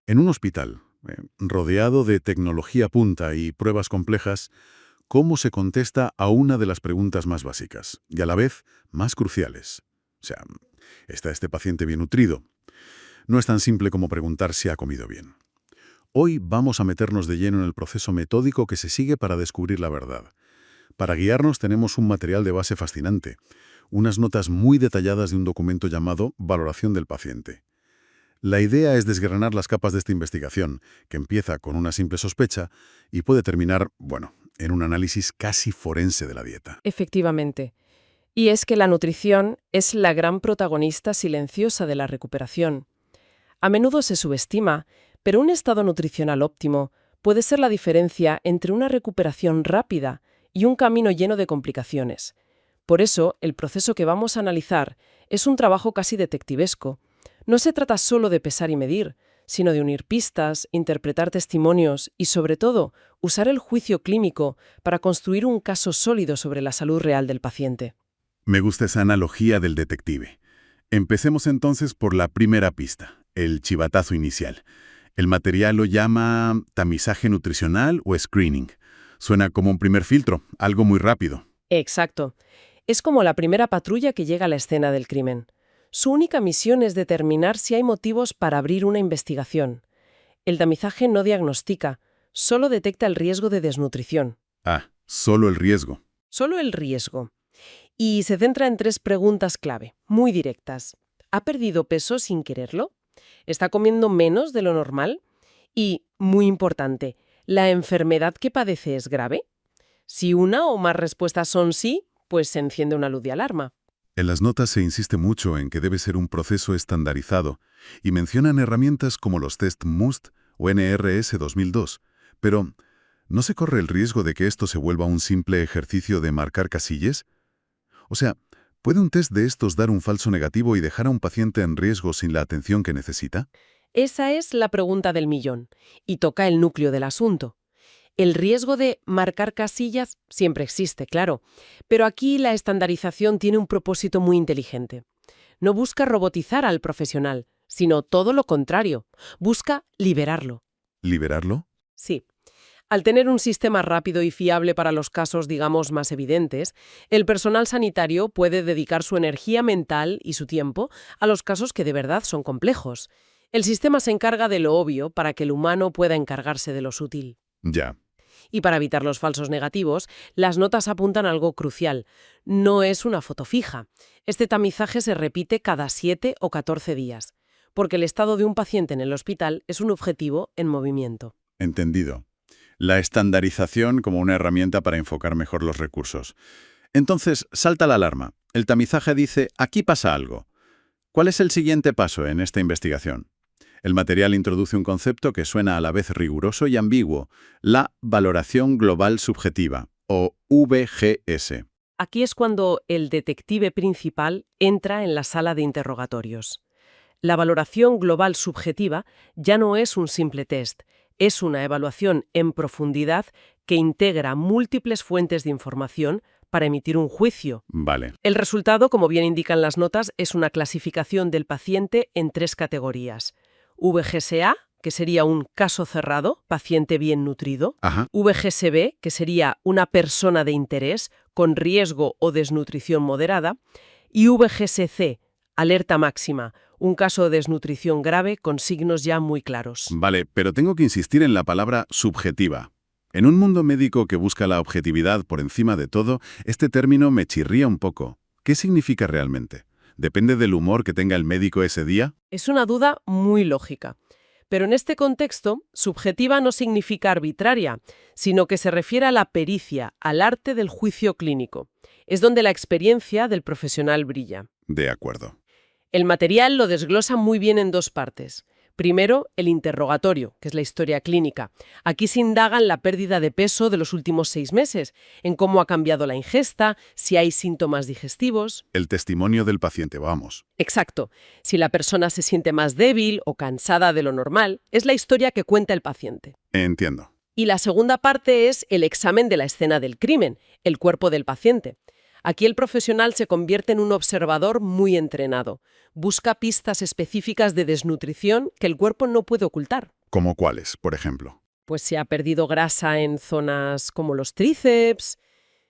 En un hospital, rodeado de tecnología punta y pruebas complejas, ¿cómo se contesta a una de las preguntas más básicas y a la vez más cruciales? O sea, ¿está este paciente bien nutrido? No es tan simple como preguntar si ha comido bien. Hoy vamos a meternos de lleno en el proceso metódico que se sigue para descubrir la verdad. Para guiarnos tenemos un material de base fascinante, unas notas muy detalladas de un documento llamado Valoración del paciente. La idea es desgranar las capas de esta investigación, que empieza con una simple sospecha y puede terminar, bueno, en un análisis casi forense de la dieta. Efectivamente. Y es que la nutrición es la gran protagonista silenciosa de la recuperación. A menudo se subestima, pero un estado nutricional óptimo puede ser la diferencia entre una recuperación rápida y un camino lleno de complicaciones. Por eso, el proceso que vamos a analizar es un trabajo casi detectivesco. No se trata solo de pesar y medir, sino de unir pistas, interpretar testimonios y, sobre todo, usar el juicio clínico para construir un caso sólido sobre la salud real del paciente. Me gusta esa analogía del detective. Empecemos entonces por la primera pista, el chivatazo inicial. El material lo llama tamizaje nutricional o screening. Suena como un primer filtro, algo muy rápido. Exacto. Es como la primera patrulla que llega a la escena del crimen. Su única misión es determinar si hay motivos para abrir una investigación. El tamizaje no diagnostica, solo detecta el riesgo de desnutrición. Ah, solo el riesgo. Solo el riesgo. Y se centra en 3 preguntas clave, muy directas. ¿Ha perdido peso sin quererlo? ¿Está comiendo menos de lo normal? Y, muy importante, ¿la enfermedad que padece es grave? Si una o más respuestas son sí, pues se enciende una luz de alarma. En las notas se insiste mucho en que debe ser un proceso estandarizado y mencionan herramientas como los test MUST o NRS 2002, pero ¿no se corre el riesgo de que esto se vuelva un simple ejercicio de marcar casillas? O sea, ¿puede un test de estos dar un falso negativo y dejar a un paciente en riesgo sin la atención que necesita? Esa es la pregunta del millón, y toca el núcleo del asunto. El riesgo de marcar casillas siempre existe, claro, pero aquí la estandarización tiene un propósito muy inteligente. No busca robotizar al profesional, sino todo lo contrario, busca liberarlo. ¿Liberarlo? Sí. Al tener un sistema rápido y fiable para los casos, digamos, más evidentes, el personal sanitario puede dedicar su energía mental y su tiempo a los casos que de verdad son complejos. El sistema se encarga de lo obvio para que el humano pueda encargarse de lo sutil. Ya. Y para evitar los falsos negativos, las notas apuntan a algo crucial. No es una foto fija. Este tamizaje se repite cada 7 o 14 días, porque el estado de un paciente en el hospital es un objetivo en movimiento. Entendido. La estandarización como una herramienta para enfocar mejor los recursos. Entonces, salta la alarma. El tamizaje dice, aquí pasa algo. ¿Cuál es el siguiente paso en esta investigación? El material introduce un concepto que suena a la vez riguroso y ambiguo, la valoración global subjetiva, o VGS. Aquí es cuando el detective principal entra en la sala de interrogatorios. La valoración global subjetiva ya no es un simple test, es una evaluación en profundidad que integra múltiples fuentes de información para emitir un juicio. Vale. El resultado, como bien indican las notas, es una clasificación del paciente en 3 categorías. VGSA, que sería un caso cerrado, paciente bien nutrido. Ajá. VGSB, que sería una persona de interés con riesgo o desnutrición moderada. Y VGSC, alerta máxima, un caso de desnutrición grave con signos ya muy claros. Vale, pero tengo que insistir en la palabra subjetiva. En un mundo médico que busca la objetividad por encima de todo, este término me chirría un poco. ¿Qué significa realmente? ¿Depende del humor que tenga el médico ese día? Es una duda muy lógica. Pero en este contexto, subjetiva no significa arbitraria, sino que se refiere a la pericia, al arte del juicio clínico. Es donde la experiencia del profesional brilla. De acuerdo. El material lo desglosa muy bien en 2 partes. Primero, el interrogatorio, que es la historia clínica. Aquí se indaga en la pérdida de peso de los últimos 6 meses, en cómo ha cambiado la ingesta, si hay síntomas digestivos. El testimonio del paciente, vamos. Exacto. Si la persona se siente más débil o cansada de lo normal, es la historia que cuenta el paciente. Entiendo. Y la segunda parte es el examen de la escena del crimen, el cuerpo del paciente. Aquí el profesional se convierte en un observador muy entrenado. Busca pistas específicas de desnutrición que el cuerpo no puede ocultar. ¿Como cuáles, por ejemplo? Pues si ha perdido grasa en zonas como los tríceps,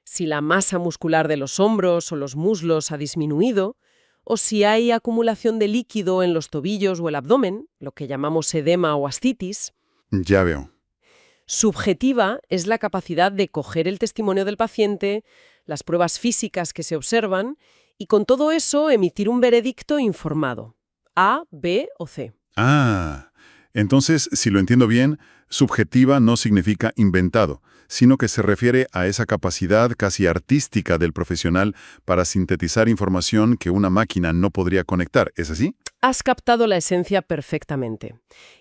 si la masa muscular de los hombros o los muslos ha disminuido, o si hay acumulación de líquido en los tobillos o el abdomen, lo que llamamos edema o ascitis. Ya veo. Subjetiva es la capacidad de coger el testimonio del paciente, las pruebas físicas que se observan, y con todo eso emitir un veredicto informado. A, B o C. Ah, entonces, si lo entiendo bien, subjetiva no significa inventado, sino que se refiere a esa capacidad casi artística del profesional para sintetizar información que una máquina no podría conectar. ¿Es así? Has captado la esencia perfectamente.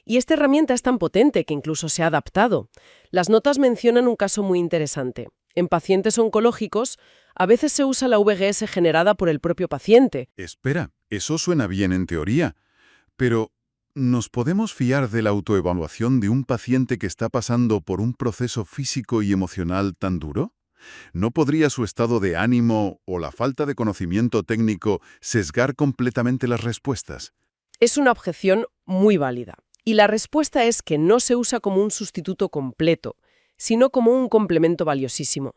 Y esta herramienta es tan potente que incluso se ha adaptado. Las notas mencionan un caso muy interesante. En pacientes oncológicos, a veces se usa la VGS generada por el propio paciente. Espera, eso suena bien en teoría, pero ¿nos podemos fiar de la autoevaluación de un paciente que está pasando por un proceso físico y emocional tan duro? ¿No podría su estado de ánimo o la falta de conocimiento técnico sesgar completamente las respuestas? Es una objeción muy válida. Y la respuesta es que no se usa como un sustituto completo, sino como un complemento valiosísimo.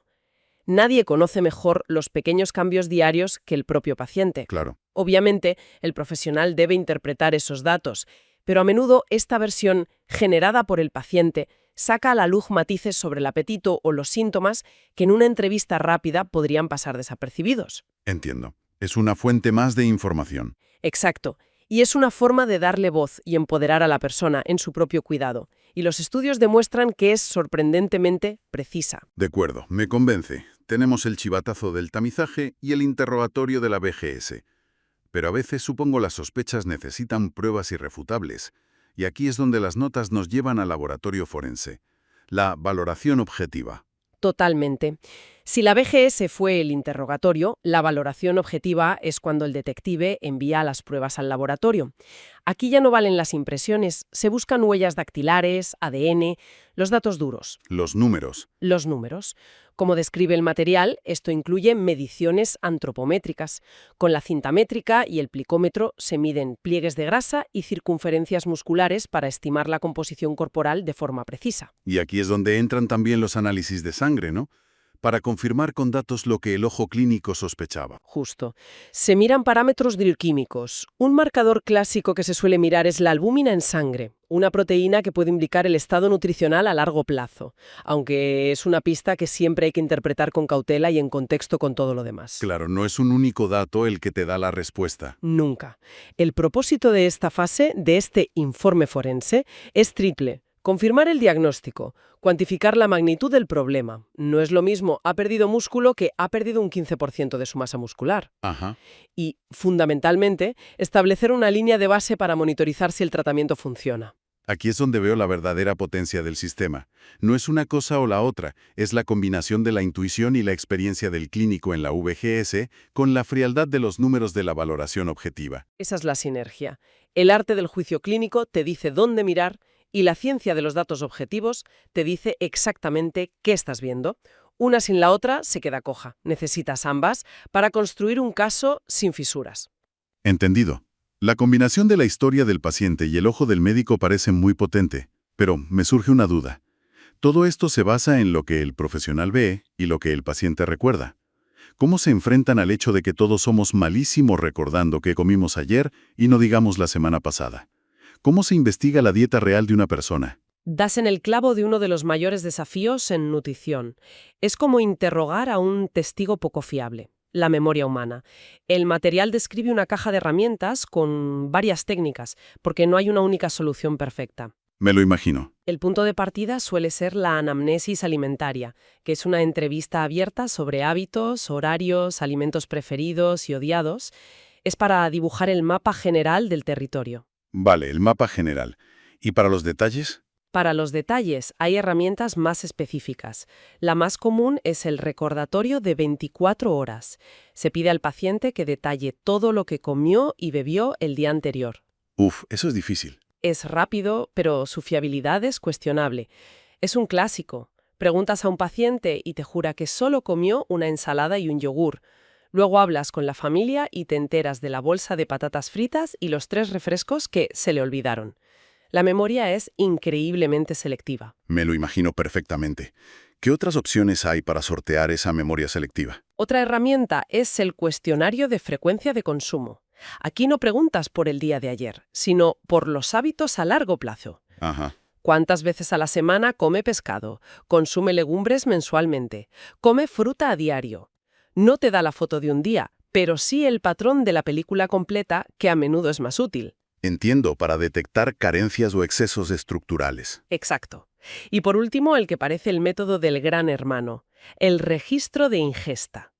Nadie conoce mejor los pequeños cambios diarios que el propio paciente. Claro. Obviamente, el profesional debe interpretar esos datos, pero a menudo esta versión, generada por el paciente, saca a la luz matices sobre el apetito o los síntomas que en una entrevista rápida podrían pasar desapercibidos. Entiendo. Es una fuente más de información. Exacto. Y es una forma de darle voz y empoderar a la persona en su propio cuidado. Y los estudios demuestran que es sorprendentemente precisa. De acuerdo, me convence. Tenemos el chivatazo del tamizaje y el interrogatorio de la VGS. Pero a veces, supongo, las sospechas necesitan pruebas irrefutables. Y aquí es donde las notas nos llevan al laboratorio forense. La valoración objetiva. Totalmente. Si la VGS fue el interrogatorio, la valoración objetiva es cuando el detective envía las pruebas al laboratorio. Aquí ya no valen las impresiones, se buscan huellas dactilares, ADN, los datos duros. Los números. Los números. Como describe el material, esto incluye mediciones antropométricas. Con la cinta métrica y el plicómetro se miden pliegues de grasa y circunferencias musculares para estimar la composición corporal de forma precisa. Y aquí es donde entran también los análisis de sangre, ¿no? Para confirmar con datos lo que el ojo clínico sospechaba. Justo. Se miran parámetros bioquímicos. Un marcador clásico que se suele mirar es la albúmina en sangre, una proteína que puede indicar el estado nutricional a largo plazo, aunque es una pista que siempre hay que interpretar con cautela y en contexto con todo lo demás. Claro, no es un único dato el que te da la respuesta. Nunca. El propósito de esta fase, de este informe forense, es triple. Confirmar el diagnóstico, cuantificar la magnitud del problema. No es lo mismo ha perdido músculo que ha perdido un 15% de su masa muscular. Ajá. Y, fundamentalmente, establecer una línea de base para monitorizar si el tratamiento funciona. Aquí es donde veo la verdadera potencia del sistema. No es una cosa o la otra, es la combinación de la intuición y la experiencia del clínico en la VGS con la frialdad de los números de la valoración objetiva. Esa es la sinergia. El arte del juicio clínico te dice dónde mirar y la ciencia de los datos objetivos te dice exactamente qué estás viendo. Una sin la otra se queda coja. Necesitas ambas para construir un caso sin fisuras. Entendido. La combinación de la historia del paciente y el ojo del médico parece muy potente, pero me surge una duda. Todo esto se basa en lo que el profesional ve y lo que el paciente recuerda. ¿Cómo se enfrentan al hecho de que todos somos malísimos recordando qué comimos ayer y no digamos la semana pasada? ¿Cómo se investiga la dieta real de una persona? Das en el clavo de uno de los mayores desafíos en nutrición. Es como interrogar a un testigo poco fiable. La memoria humana. El material describe una caja de herramientas con varias técnicas, porque no hay una única solución perfecta. Me lo imagino. El punto de partida suele ser la anamnesis alimentaria, que es una entrevista abierta sobre hábitos, horarios, alimentos preferidos y odiados. Es para dibujar el mapa general del territorio. Vale, el mapa general. ¿Y para los detalles? Para los detalles, hay herramientas más específicas. La más común es el recordatorio de 24 horas. Se pide al paciente que detalle todo lo que comió y bebió el día anterior. Uf, eso es difícil. Es rápido, pero su fiabilidad es cuestionable. Es un clásico. Preguntas a un paciente y te jura que solo comió una ensalada y un yogur. Luego hablas con la familia y te enteras de la bolsa de patatas fritas y los 3 refrescos que se le olvidaron. La memoria es increíblemente selectiva. Me lo imagino perfectamente. ¿Qué otras opciones hay para sortear esa memoria selectiva? Otra herramienta es el cuestionario de frecuencia de consumo. Aquí no preguntas por el día de ayer, sino por los hábitos a largo plazo. Ajá. ¿Cuántas veces a la semana come pescado? ¿Consume legumbres mensualmente? ¿Come fruta a diario? No te da la foto de un día, pero sí el patrón de la película completa, que a menudo es más útil. Entiendo, para detectar carencias o excesos estructurales. Exacto. Y por último, el que parece el método del gran hermano, el registro de ingesta.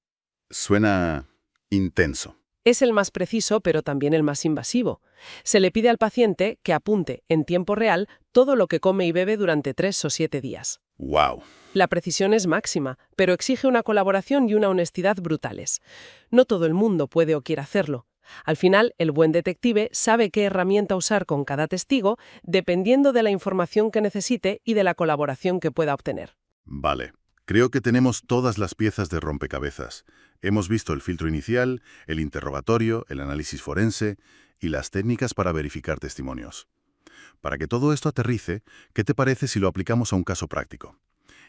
Suena intenso. Es el más preciso, pero también el más invasivo. Se le pide al paciente que apunte en tiempo real todo lo que come y bebe durante 3 o 7 días. ¡Wow! La precisión es máxima, pero exige una colaboración y una honestidad brutales. No todo el mundo puede o quiere hacerlo. Al final, el buen detective sabe qué herramienta usar con cada testigo, dependiendo de la información que necesite y de la colaboración que pueda obtener. Vale. Creo que tenemos todas las piezas de rompecabezas. Hemos visto el filtro inicial, el interrogatorio, el análisis forense y las técnicas para verificar testimonios. Para que todo esto aterrice, ¿qué te parece si lo aplicamos a un caso práctico?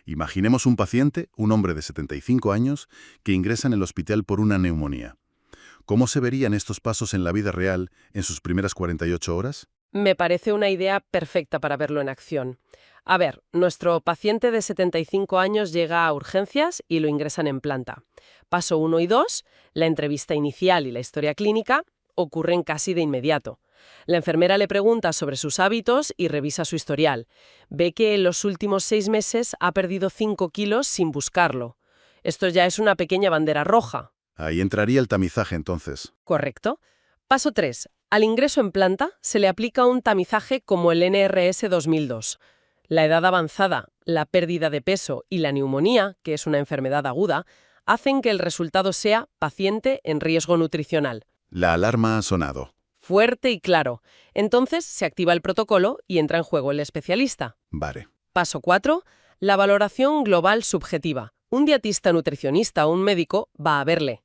Imaginemos un paciente, un hombre de 75 años, que ingresa en el hospital por una neumonía. ¿Cómo se verían estos pasos en la vida real en sus primeras 48 horas? Me parece una idea perfecta para verlo en acción. A ver, nuestro paciente de 75 años llega a urgencias y lo ingresan en planta. Paso 1 y 2, la entrevista inicial y la historia clínica, ocurren casi de inmediato. La enfermera le pregunta sobre sus hábitos y revisa su historial. Ve que en los últimos 6 meses ha perdido 5 kilos sin buscarlo. Esto ya es una pequeña bandera roja. Ahí entraría el tamizaje entonces. ¿Correcto? Paso 3. Al ingreso en planta se le aplica un tamizaje como el NRS 2002. La edad avanzada, la pérdida de peso y la neumonía, que es una enfermedad aguda, hacen que el resultado sea paciente en riesgo nutricional. La alarma ha sonado. Fuerte y claro. Entonces se activa el protocolo y entra en juego el especialista. Vale. Paso 4. La valoración global subjetiva. Un dietista nutricionista o un médico va a verle.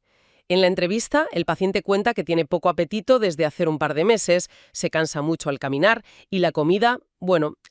En la entrevista, el paciente cuenta que tiene poco apetito desde hace un par de meses, se cansa mucho al caminar y la comida,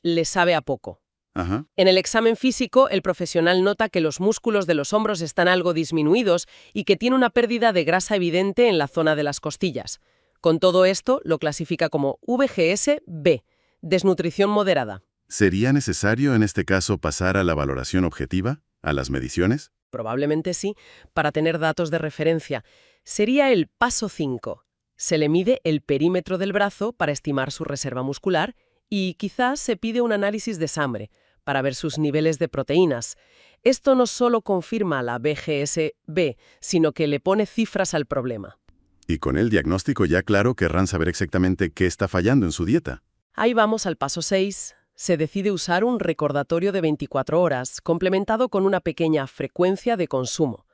le sabe a poco. Ajá. En el examen físico, el profesional nota que los músculos de los hombros están algo disminuidos y que tiene una pérdida de grasa evidente en la zona de las costillas. Con todo esto, lo clasifica como VGS-B, desnutrición moderada. ¿Sería necesario en este caso pasar a la valoración objetiva, a las mediciones? Probablemente sí, para tener datos de referencia. Sería el paso 5. Se le mide el perímetro del brazo para estimar su reserva muscular y quizás se pide un análisis de sangre para ver sus niveles de proteínas. Esto no solo confirma la VGS-B, sino que le pone cifras al problema. Y con el diagnóstico ya claro querrán saber exactamente qué está fallando en su dieta. Ahí vamos al paso 6. Se decide usar un recordatorio de 24 horas, complementado con una pequeña frecuencia de consumo.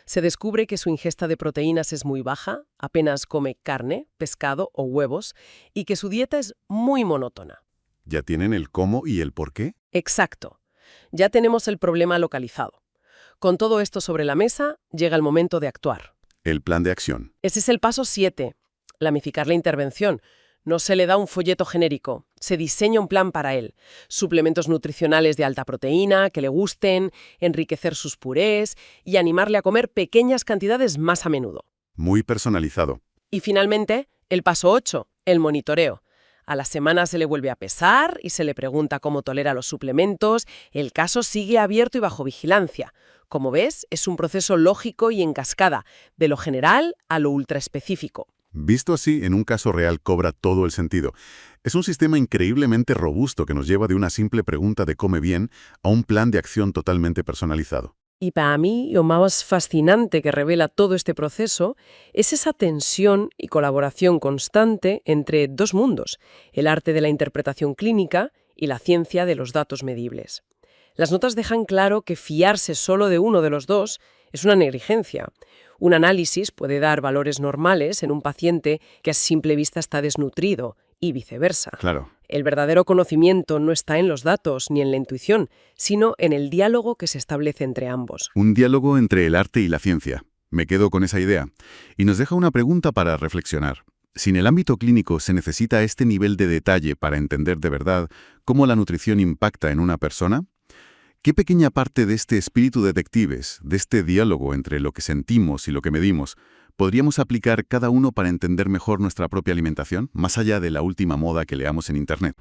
Se descubre que su ingesta de proteínas es muy baja, apenas come carne, pescado o huevos, y que su dieta es muy monótona. ¿Ya tienen el cómo y el por qué? Exacto. Ya tenemos el problema localizado. Con todo esto sobre la mesa, llega el momento de actuar. El plan de acción. Ese es el paso 7, planificar la intervención. No se le da un folleto genérico, se diseña un plan para él. Suplementos nutricionales de alta proteína, que le gusten, enriquecer sus purés y animarle a comer pequeñas cantidades más a menudo. Muy personalizado. Y finalmente, el paso 8, el monitoreo. A la semana se le vuelve a pesar y se le pregunta cómo tolera los suplementos. El caso sigue abierto y bajo vigilancia. Como ves, es un proceso lógico y en cascada, de lo general a lo ultraespecífico. Visto así, en un caso real cobra todo el sentido. Es un sistema increíblemente robusto que nos lleva de una simple pregunta de come bien a un plan de acción totalmente personalizado. Y para mí, lo más fascinante que revela todo este proceso es esa tensión y colaboración constante entre dos mundos, el arte de la interpretación clínica y la ciencia de los datos medibles. Las notas dejan claro que fiarse solo de uno de los dos es una negligencia. Un análisis puede dar valores normales en un paciente que a simple vista está desnutrido y viceversa. Claro. El verdadero conocimiento no está en los datos ni en la intuición, sino en el diálogo que se establece entre ambos. Un diálogo entre el arte y la ciencia. Me quedo con esa idea. Y nos deja una pregunta para reflexionar. Si en el ámbito clínico se necesita este nivel de detalle para entender de verdad cómo la nutrición impacta en una persona, ¿qué pequeña parte de este espíritu detectives, de este diálogo entre lo que sentimos y lo que medimos, podríamos aplicar cada uno para entender mejor nuestra propia alimentación, más allá de la última moda que leamos en Internet?